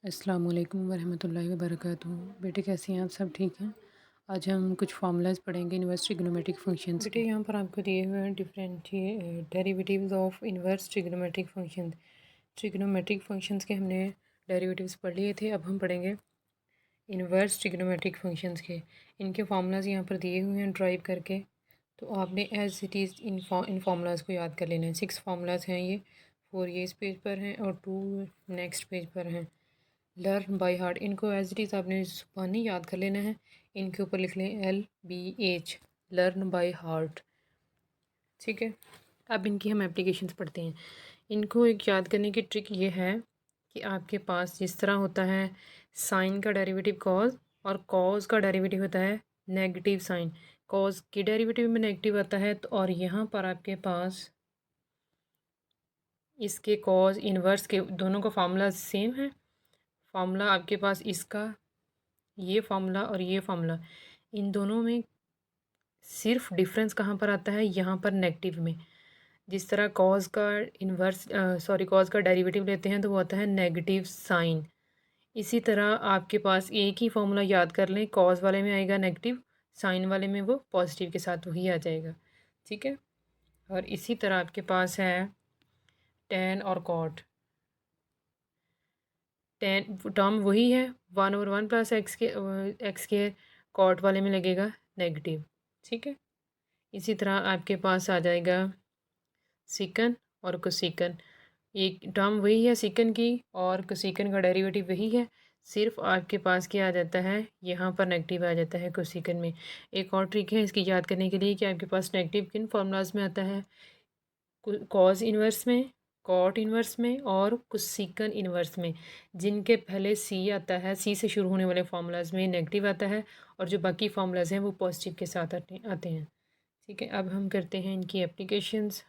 अस्सलाम वालेकुम वरहमतुल्लाहि वबरकातुहू। बेटे कैसी हैं आप? सब ठीक हैं? आज हम कुछ फार्मूलाज पढ़ेंगे इन्वर्स ट्रिग्नोमेट्रिक फंक्शंस बेटे के। यहाँ पर आपको दिए हुए हैं different derivatives of inverse trigonometric function. Trigonometric functions के हमने डेरिवेटिव्स पढ़ लिए थे। अब हम पढ़ेंगे इनवर्स ट्रिग्नोमेट्रिक फंक्शंस के। इनके फार्मूलाज यहाँ पर दिए हुए हैं ड्राइव करके, तो आपने as it is in formulas को याद कर लेना है। 6 फार्मूलाज हैं ये, 4 ये इस पेज पर हैं और 2 नेक्स्ट पेज पर हैं। लर्न बाय हार्ट, इनको एज इट इज़ आपने ज़ुबानी याद कर लेना है। इनके ऊपर लिख लें LBH, लर्न बाय हार्ट। ठीक है, अब इनकी हम एप्लीकेशंस पढ़ते हैं। इनको एक याद करने की ट्रिक ये है कि आपके पास जिस तरह होता है साइन का डेरिवेटिव कॉज, और कॉज का डेरिवेटिव होता है नेगेटिव साइन। कॉज की डेरिवेटिव में नेगेटिव आता है, तो और यहाँ पर आपके पास इसके कॉज इनवर्स के दोनों का फार्मूला सेम है। फार्मूला आपके पास इसका, ये फार्मूला और ये फार्मूला, इन दोनों में सिर्फ डिफरेंस कहाँ पर आता है, यहाँ पर नेगेटिव में। जिस तरह कॉज का कॉज का डेरिवेटिव लेते हैं तो वो आता है नेगेटिव साइन। इसी तरह आपके पास एक ही फॉर्मूला याद कर लें, कॉज वाले में आएगा नेगेटिव, साइन वाले में वो पॉजिटिव के साथ वही आ जाएगा। ठीक है, और इसी तरह आपके पास है टेन और कॉट। टेन टर्म वही है, 1/1 प्लस एक्स के कॉट वाले में लगेगा नेगेटिव। ठीक है, इसी तरह आपके पास आ जाएगा सीकन और कोसीकन। एक टर्म वही है सीकन की, और कोसीकन का डेरिवेटिव वही है, सिर्फ आपके पास क्या आ जाता है, यहाँ पर नेगेटिव आ जाता है कोसीकन में। एक और ट्रिक है इसकी याद करने के लिए कि आपके पास नेगेटिव किन फार्मूलाज में आता है, कॉज इन्वर्स में, कॉट इन्वर्स में और कोसीकन इन्वर्स में। जिनके पहले सी आता है, सी से शुरू होने वाले फार्मूलाज में नेगेटिव आता है, और जो बाकी फार्मूलाज हैं वो पॉजिटिव के साथ आते हैं। ठीक है, अब हम करते हैं इनकी एप्लीकेशंस।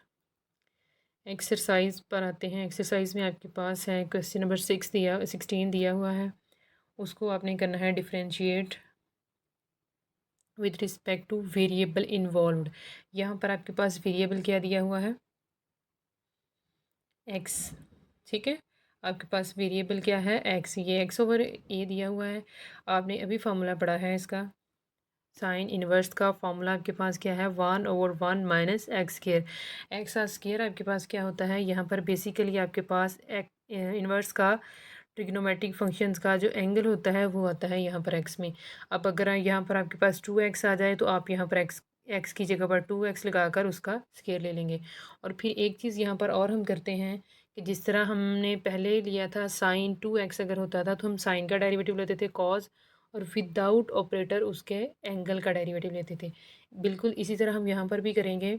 एक्सरसाइज पर आते हैं। एक्सरसाइज में आपके पास है क्वेश्चन नंबर 16 दिया हुआ है। उसको आपने करना है differentiate with respect two variable involved. यहाँ पर आपके पास वेरिएबल क्या दिया हुआ है, एक्स। ठीक है, आपके पास वेरिएबल क्या है, एक्स। ये x/a दिया हुआ है। आपने अभी फार्मूला पढ़ा है इसका, साइन इनवर्स का फार्मूला आपके पास क्या है, 1/1 minus x square. X square आपके पास क्या होता है, यहाँ पर बेसिकली आपके पास इनवर्स का ट्रिग्नोमेट्रिक फंक्शंस का जो एंगल होता है वो आता है यहाँ पर एक्स में। अब अगर यहाँ पर आपके पास 2x आ जाए तो आप यहाँ पर एक्स की जगह पर 2x लगाकर उसका स्केयर ले लेंगे। और फिर एक चीज़ यहाँ पर और हम करते हैं कि जिस तरह हमने पहले लिया था साइन 2x अगर होता था तो हम साइन का डेरिवेटिव लेते थे कॉज, और विदाउट ऑपरेटर उसके एंगल का डेरिवेटिव लेते थे। बिल्कुल इसी तरह हम यहाँ पर भी करेंगे।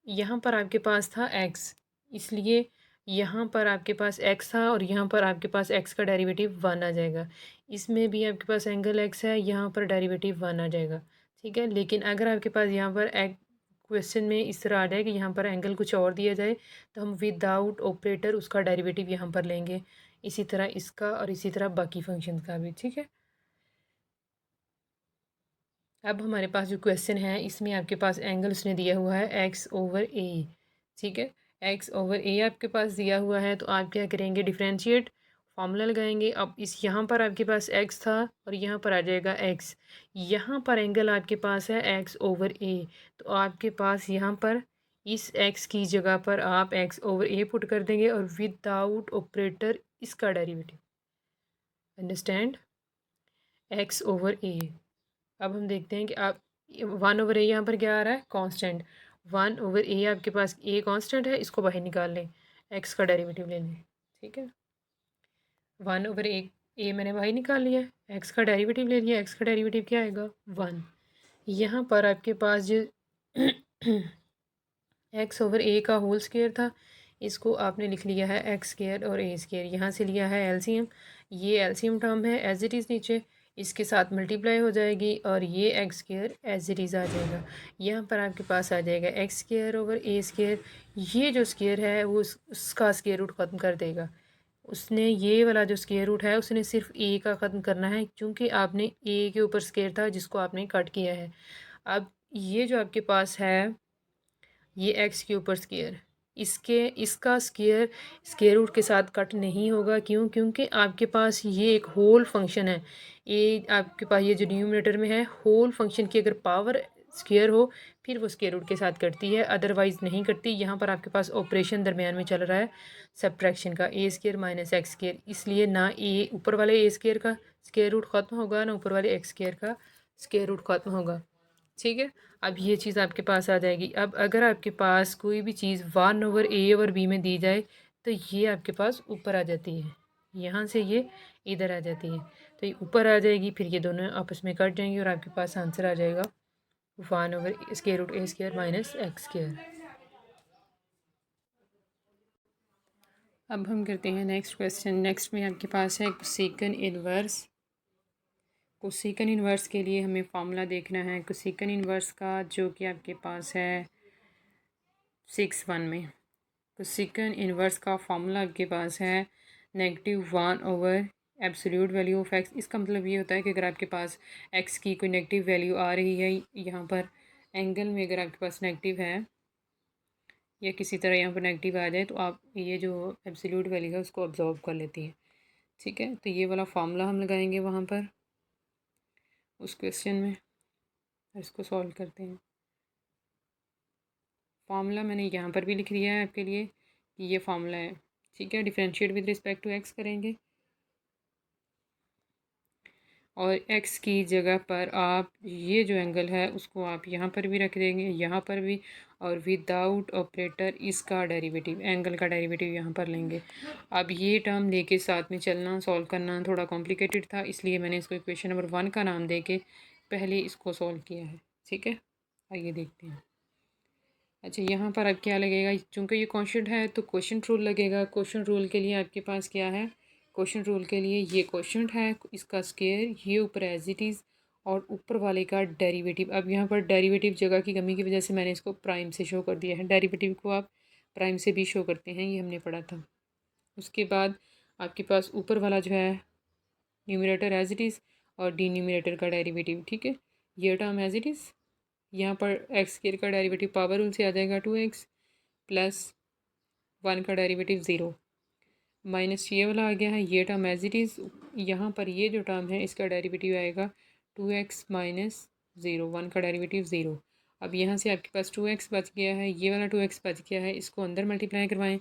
यहाँ पर आपके पास था x, इसलिए यहाँ पर आपके पास x था और यहाँ पर आपके पास x का डेरिवेटिव 1 आ जाएगा। इसमें भी आपके पास एंगल x है, यहाँ पर डेरिवेटिव 1 आ जाएगा। ठीक है, लेकिन अगर आपके पास यहाँ पर क्वेश्चन में इस तरह आ जाए कि यहाँ पर एंगल कुछ और दिया जाए तो हम विदाउट ऑपरेटर उसका डेरिवेटिव यहाँ पर लेंगे। इसी तरह इसका और इसी तरह बाकी फंक्शन का भी। ठीक है, अब हमारे पास जो क्वेश्चन है इसमें आपके पास एंगल उसने दिया हुआ है x/a। ठीक है, x/a आपके पास दिया हुआ है, तो आप क्या करेंगे, डिफ्रेंशिएट फार्मूला लगाएंगे। अब इस यहाँ पर आपके पास x था और यहाँ पर आ जाएगा x। यहाँ पर एंगल आपके पास है x/a, तो आपके पास यहाँ पर इस x की जगह पर आप x/a पुट कर देंगे और विदाउट ऑपरेटर इसका डेरिवेटिव। Understand, x/a। अब हम देखते हैं कि आप 1/a यहाँ पर क्या आ रहा है, कांस्टेंट। 1/a आपके पास a कांस्टेंट है, इसको बाहर निकाल लें, x का डेरिवेटिव ले लें। ठीक है, 1/a मैंने बाहर निकाल लिया, x का डेरिवेटिव ले लिया। x का डेरिवेटिव क्या आएगा, 1। यहाँ पर आपके पास जो x/a का होल स्क्वायर था, इसको आपने लिख लिया है एक्स स्क्वायर और a स्क्वायर। यहाँ से लिया है एलसीएम, ये एलसीएम टर्म है एज इट इज़ नीचे, इसके साथ मल्टीप्लाई हो जाएगी और ये x square as it is आ जाएगा। यहाँ पर आपके पास आ जाएगा x square over a square. ये जो स्क्वायर है वो उसका स्क्वायर रूट ख़त्म कर देगा। उसने ये वाला जो स्क्वायर रूट है उसने सिर्फ a का ख़त्म करना है, क्योंकि आपने a के ऊपर स्क्वायर था जिसको आपने कट किया है। अब ये जो आपके पास है ये x के ऊपर स्क्वायर, इसका स्क्वायर रूट के साथ कट नहीं होगा। क्यों? क्योंकि आपके पास ये एक होल फंक्शन है। ये आपके पास ये जो न्यूमरेटर में है, होल फंक्शन की अगर पावर स्क्वायर हो फिर वो स्क्वायर रूट के साथ कटती है, अदरवाइज़ नहीं कटती। यहाँ पर आपके पास ऑपरेशन दरमियान में चल रहा है सब्ट्रैक्शन का, ए स्क्वायर माइनस एक्स स्क्वायर, इसलिए ना ए ऊपर वाले ए स्क्वायर का स्क्वायर रूट ख़त्म होगा, ना ऊपर वाले एक्स स्क्वायर का स्क्वायर रूट ख़त्म होगा। ठीक है, अब ये चीज़ आपके पास आ जाएगी। अब अगर आपके पास कोई भी चीज़ 1/a/b में दी जाए तो ये आपके पास ऊपर आ जाती है, यहाँ से ये इधर आ जाती है, तो ये ऊपर आ जाएगी, फिर ये दोनों आपस में कट जाएंगे और आपके पास आंसर आ जाएगा 1/√a² माइनस एक्स स्क्वायर। अब हम करते हैं नेक्स्ट क्वेश्चन। नेक्स्ट में आपके पास है कोसेकन इन्वर्स। कोसेकन इन्वर्स के लिए हमें फार्मूला देखना है कोसेकन इन्वर्स का, जो कि आपके पास है 6(1) में। कोसेकन इन्वर्स का फार्मूला आपके पास है -1/एब्सोल्यूट वैल्यू ऑफ एक्स। इसका मतलब ये होता है कि अगर आपके पास एक्स की कोई नेगेटिव वैल्यू आ रही है, यहाँ पर एंगल में अगर आपके पास नेगेटिव है या किसी तरह यहाँ पर नेगेटिव आ जाए, तो आप ये जो एब्सोल्यूट वैल्यू है उसको ऑब्जॉर्व कर लेती है। ठीक है, तो ये वाला फार्मूला हम लगाएंगे वहाँ पर उस क्वेश्चन में, इसको सॉल्व करते हैं। फार्मूला मैंने यहाँ पर भी लिख दिया है आपके लिए कि ये फार्मूला है। ठीक है, differentiate with respect to x करेंगे और एक्स की जगह पर आप ये जो एंगल है उसको आप यहाँ पर भी रख देंगे, यहाँ पर भी, और विदाउट ऑपरेटर इसका डेरिवेटिव, एंगल का डेरिवेटिव यहाँ पर लेंगे। अब ये टर्म लेके साथ में चलना, सॉल्व करना थोड़ा कॉम्प्लिकेटेड था, इसलिए मैंने इसको इक्वेशन नंबर 1 का नाम दे के पहले इसको सॉल्व किया है। ठीक है, आइए देखते हैं। अच्छा, यहाँ पर अब क्या लगेगा, चूँकि ये क्वोशंट है तो क्वोशंट रूल लगेगा। क्वोशंट रूल के लिए आपके पास क्या है, क्वोशंट रूल के लिए ये क्वोशंट है, इसका स्क्वायर, ये ऊपर एज इट इज़, और ऊपर वाले का डेरिवेटिव। अब यहाँ पर डेरिवेटिव जगह की कमी की वजह से मैंने इसको प्राइम से शो कर दिया है। डेरिवेटिव को आप प्राइम से भी शो करते हैं, ये हमने पढ़ा था। उसके बाद आपके पास ऊपर वाला जो है न्यूमरेटर एज इट इज़ और डिन्यूमरेटर का डेरिवेटिव। ठीक है, ये टर्म एज इट इज़, यहाँ पर एक्स स्क्वायर का डेरिवेटिव पावर रूल से आ जाएगा 2x प्लस 1 का डेरिवेटिव 0 माइनस ये वाला आ गया है, ये टर्म एज इट इज़। यहाँ पर ये जो टर्म है इसका डेरिवेटिव आएगा 2x माइनस 0, 1 का डेरिवेटिव 0। अब यहाँ से आपके पास 2x बच गया है, ये वाला 2x बच गया है, इसको अंदर मल्टीप्लाई करवाएं।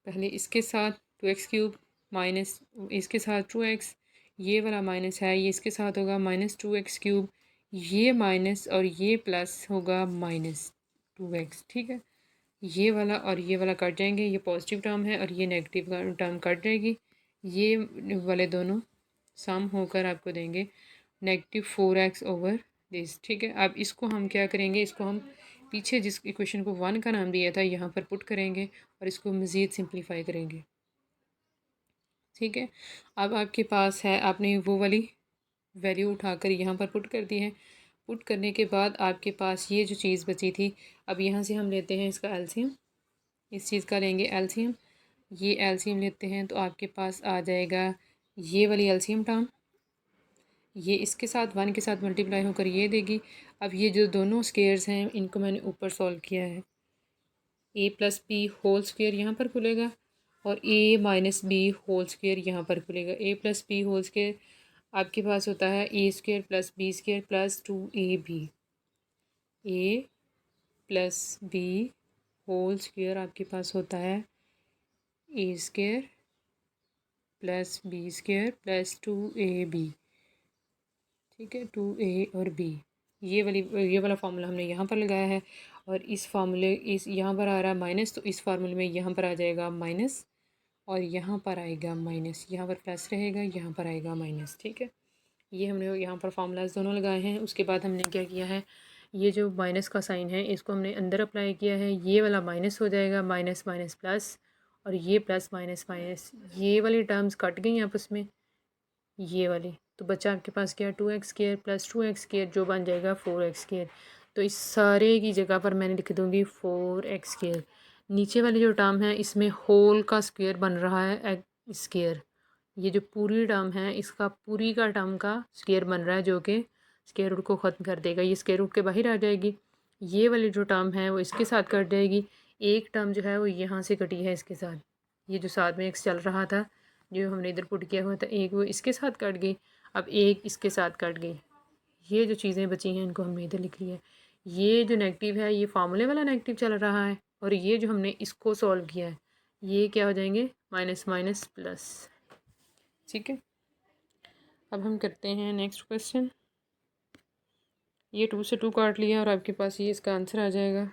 पहले इसके साथ 2x³ माइनस इसके साथ 2x, ये वाला माइनस है, ये इसके साथ होगा -2x³, ये माइनस और ये प्लस होगा -2x। ठीक है, ये वाला और ये वाला कट जाएंगे, ये पॉजिटिव टर्म है और ये नेगेटिव टर्म कट जाएगी, ये वाले दोनों सम होकर आपको देंगे -4x/दिस। ठीक है, अब इसको हम क्या करेंगे, इसको हम पीछे जिस इक्वेशन को 1 का नाम दिया था यहाँ पर पुट करेंगे और इसको मज़ीद सिंप्लीफाई करेंगे। ठीक है, अब आपके पास है, आपने वो वाली वैल्यू उठाकर यहाँ पर पुट कर दी है। पुट करने के बाद आपके पास ये जो चीज़ बची थी, अब यहाँ से हम लेते हैं इसका एलसीएम, इस चीज़ का लेंगे एलसीएम। ये एलसीएम लेते हैं तो आपके पास आ जाएगा ये वाली एलसीएम टर्म, ये इसके साथ 1 के साथ मल्टीप्लाई होकर ये देगी। अब ये जो दोनों स्क्वेयर्स हैं इनको मैंने ऊपर सॉल्व किया है, a+b होल स्क्वेयर यहाँ पर खुलेगा और a-b होल स्क्वेयर यहाँ पर खुलेगा। a+b होल स्क्वेयर आपके पास होता है a² + b² + 2ab, a+b whole square आपके पास होता है a² + b² + 2ab। ठीक है, 2a और b, ये वाला फार्मूला हमने यहाँ पर लगाया है और इस फार्मूले इस यहाँ पर आ रहा है माइनस, तो इस फार्मूले में यहाँ पर आ जाएगा माइनस और यहाँ पर आएगा माइनस, यहाँ पर प्लस रहेगा, यहाँ पर आएगा माइनस। ठीक है, ये हमने यहाँ पर फार्मूलाज दोनों लगाए हैं। उसके बाद हमने क्या किया है, ये जो माइनस का साइन है इसको हमने अंदर अप्लाई किया है, ये वाला माइनस हो जाएगा, माइनस माइनस प्लस, और ये प्लस माइनस माइनस, ये वाली टर्म्स कट गई आपस में, ये वाली, तो बचा आपके पास क्या 2x² + 2x², जो बन जाएगा 4x²। तो इस सारे की जगह पर मैंने लिख दूँगी 4x²। नीचे वाली जो टर्म है इसमें होल का स्क्वायर बन रहा है स्क्वायर, ये जो पूरी टर्म है इसका पूरी का टर्म का स्क्वायर बन रहा है, जो कि स्क्वायर रूट को ख़त्म कर देगा, ये स्क्वायर रूट के बाहर आ जाएगी। ये वाली जो टर्म है वो इसके साथ कट जाएगी, एक टर्म जो है वो यहाँ से कटी है इसके साथ, ये जो साथ में एक्स चल रहा था जो हमने इधर पुट किया हुआ था, एक वो इसके साथ कट गई, अब एक इसके साथ कट गई। ये जो चीज़ें बची हैं इनको हमने इधर लिख लिया। ये जो नेगेटिव है ये फार्मूले वाला नेगेटिव चल रहा है, और ये जो हमने इसको सॉल्व किया है ये क्या हो जाएंगे, माइनस माइनस प्लस। ठीक है, अब हम करते हैं नेक्स्ट क्वेश्चन। ये 2 से 2 काट लिया और आपके पास ये इसका आंसर आ जाएगा।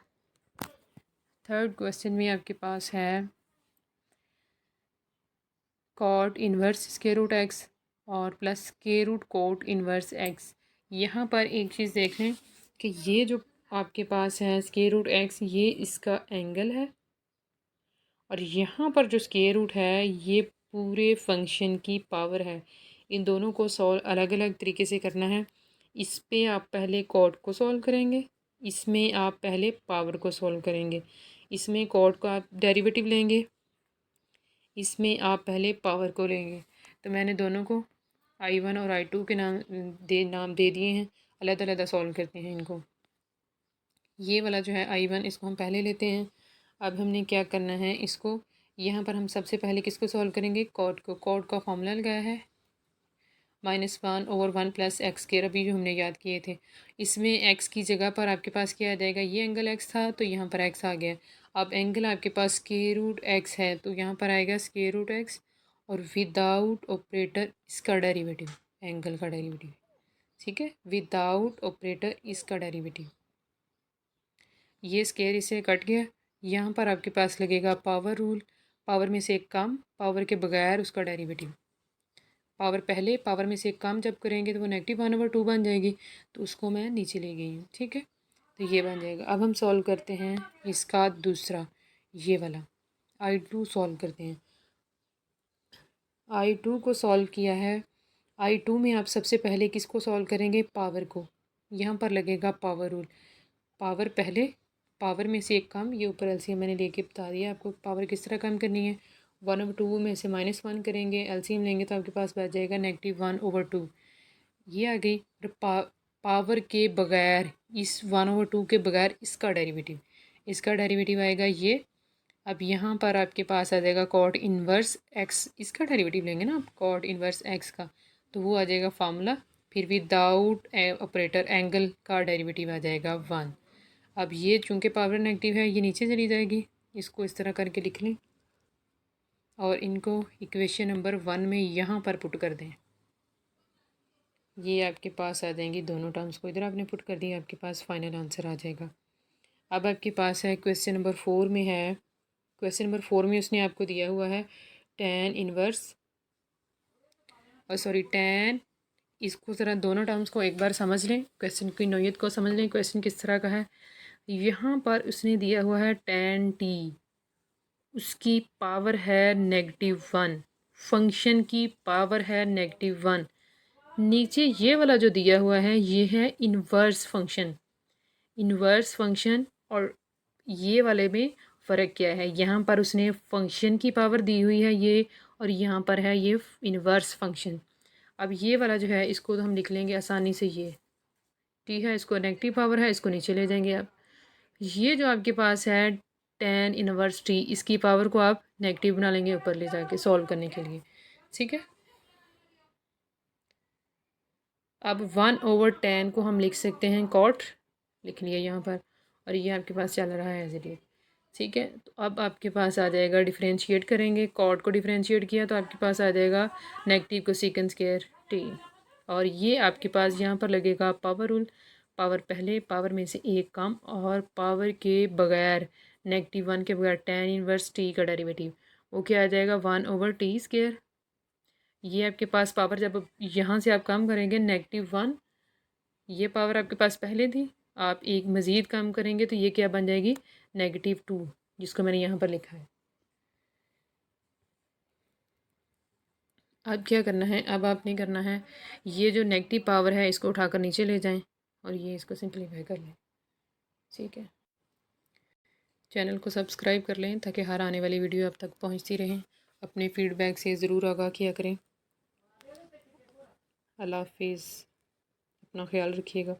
थर्ड क्वेश्चन में आपके पास है cot inverse square root x और plus square root cot inverse x. यहाँ पर एक चीज़ देख लें कि ये जो आपके पास है स्क्वायर रूट एक्स ये इसका एंगल है, और यहाँ पर जो स्क्वायर रूट है ये पूरे फंक्शन की पावर है। इन दोनों को सॉल्व अलग अलग तरीके से करना है। इस पे आप पहले कॉट को सॉल्व करेंगे, इसमें आप पहले पावर को सॉल्व करेंगे। इसमें कॉट को आप डेरिवेटिव लेंगे, इसमें आप पहले पावर को लेंगे। तो मैंने दोनों को I1 और I2 के नाम दे दिए हैं। अलग अलग सॉल्व करते हैं इनको। ये वाला जो है I1 इसको हम पहले लेते हैं। अब हमने क्या करना है, इसको यहाँ पर हम सबसे पहले किसको सॉल्व करेंगे, कॉट को। कॉट का फॉर्मूला लगाया है -1/1 प्लस एक्स स्क्वायर, अभी जो हमने याद किए थे। इसमें एक्स की जगह पर आपके पास क्या आ जाएगा, ये एंगल एक्स था तो यहाँ पर एक्स आ गया। अब एंगल आपके पास स्क्वायर रूट एक्स है तो यहाँ पर आएगा स्क्वायर रूट एक्स, और विदाउट ऑपरेटर इसका डेरिवेटिव, एंगल का डेरिवेटिव। ठीक है, विदाउट ऑपरेटर इसका डेरिवेटिव। ये स्क्वायर इससे कट गया। यहाँ पर आपके पास लगेगा पावर रूल, पावर में से एक कम, पावर के बगैर उसका डेरिवेटिव। पावर पहले, पावर में से एक कम जब करेंगे तो वो -1/2 बन जाएगी, तो उसको मैं नीचे ले गई हूँ। ठीक है, तो ये बन जाएगा। अब हम सॉल्व करते हैं इसका दूसरा, ये वाला I2 सॉल्व करते हैं। I2 को सॉल्व किया है। I2 में आप सबसे पहले किसको सॉल्व करेंगे, पावर को। यहाँ पर लगेगा पावर रूल, पावर पहले, पावर में से एक कम, ये ऊपर एलसीएम मैंने लेके बता दिया आपको पावर किस तरह कम करनी है। 1/2 में से -1 करेंगे, एलसीएम लेंगे तो आपके पास बच जाएगा -1/2। ये आ गई। और पावर के बगैर, इस 1/2 के बगैर इसका डेरिवेटिव, इसका डेरिवेटिव आएगा ये। अब यहाँ पर आपके पास आ जाएगा कॉट इन्वर्स एक्स, इसका डेरिवेटिव लेंगे ना आप, कॉट इन्वर्स एक्स का, तो वो आ जाएगा फार्मूला। फिर विदाउट ऑपरेटर एंगल का डेरिवेटिव आ जाएगा 1। अब ये चूँकि पावर नेगेटिव है ये नीचे चली जाएगी, इसको इस तरह करके लिख लें और इनको इक्वेशन नंबर 1 में यहाँ पर पुट कर दें। ये आपके पास आ जाएंगी, दोनों टर्म्स को इधर आपने पुट कर दिया, आपके पास फाइनल आंसर आ जाएगा। अब आपके पास है क्वेश्चन नंबर 4 में है, क्वेश्चन नंबर 4 में उसने आपको दिया हुआ है tan इनवर्स, और सॉरी tan, इसको ज़रा दोनों टर्म्स को एक बार समझ लें, क्वेश्चन की नोयत को समझ लें, क्वेश्चन किस तरह का है। यहाँ पर उसने दिया हुआ है tan t, उसकी पावर है -1, फंक्शन की पावर है -1। नीचे ये वाला जो दिया हुआ है ये है इन्वर्स फंक्शन, इन्वर्स फंक्शन। और ये वाले में फ़र्क क्या है, यहाँ पर उसने फंक्शन की पावर दी हुई है ये, और यहाँ पर है ये इन्वर्स फंक्शन। अब ये वाला जो है इसको तो हम लिख लेंगे आसानी से, ये टी है, इसको नेगेटिव पावर है, इसको नीचे ले जाएंगे आप। ये जो आपके पास है tan इनवर्स टी, इसकी पावर को आप नेगेटिव बना लेंगे ऊपर ले जाके सॉल्व करने के लिए। ठीक है, अब 1/10 को हम लिख सकते हैं कॉट, लिख लिया यहाँ पर, और ये आपके पास चल रहा है एज इट इज। ठीक है, तो अब आपके पास आ जाएगा, डिफ्रेंशिएट करेंगे, कॉट को डिफ्रेंशिएट किया तो आपके पास आ जाएगा नेगेटिव को सेकंड स्क्वायर टी, और ये आपके पास यहाँ पर लगेगा पावर रूल, पावर पहले, पावर में से एक कम, और पावर के बगैर, -1 के बगैर tan इनवर्स टी का डेरिवेटिव, वो क्या आ जाएगा 1/t²। ये आपके पास पावर जब यहाँ से आप कम करेंगे -1, ये पावर आपके पास पहले थी, आप एक मज़ीद कम करेंगे तो ये क्या बन जाएगी -2, जिसको मैंने यहाँ पर लिखा है। अब क्या करना है, अब आपने करना है ये जो नेगेटिव पावर है इसको उठाकर नीचे ले जाएं और ये इसको सिंप्लीफाई कर लें। ठीक है, चैनल को सब्सक्राइब कर लें ताकि हर आने वाली वीडियो आप तक पहुँचती रहें। अपने फीडबैक से ज़रूर आगाह किया करें। अल्लाह हाफिज़, अपना ख्याल रखिएगा।